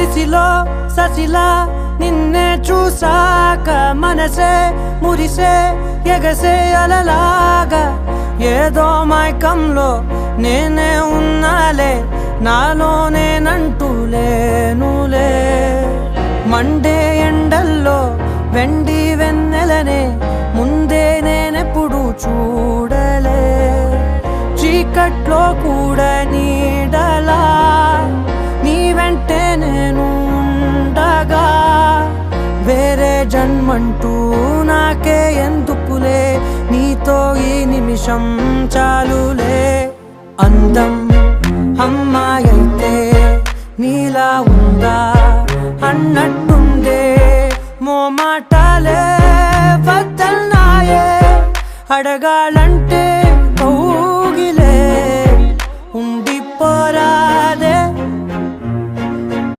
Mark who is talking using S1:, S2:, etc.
S1: దిశలో ససిలా నిన్నే చూసాక మనసే మురిసే ఎగసే అలలాగా ఏదో మైకంలో నేనే ఉన్నాలే నాలోనేనంటూ లేనులే మండే ఎండల్లో వెండి వెన్నెలనే ముందే నేనెప్పుడు చూడలే చీకట్లో కూడా నీడలా నీ వెంటే నేను ఉండగా వేరే జన్మంటూ నాకే ఎందుకులే నీతో ఈ నిమిషం చాలులే అందం అమ్మాయైతే నీలా ఉందా అన్నట్టుందే మోమాటాలే వద్దన్నాయే అడగాలంటే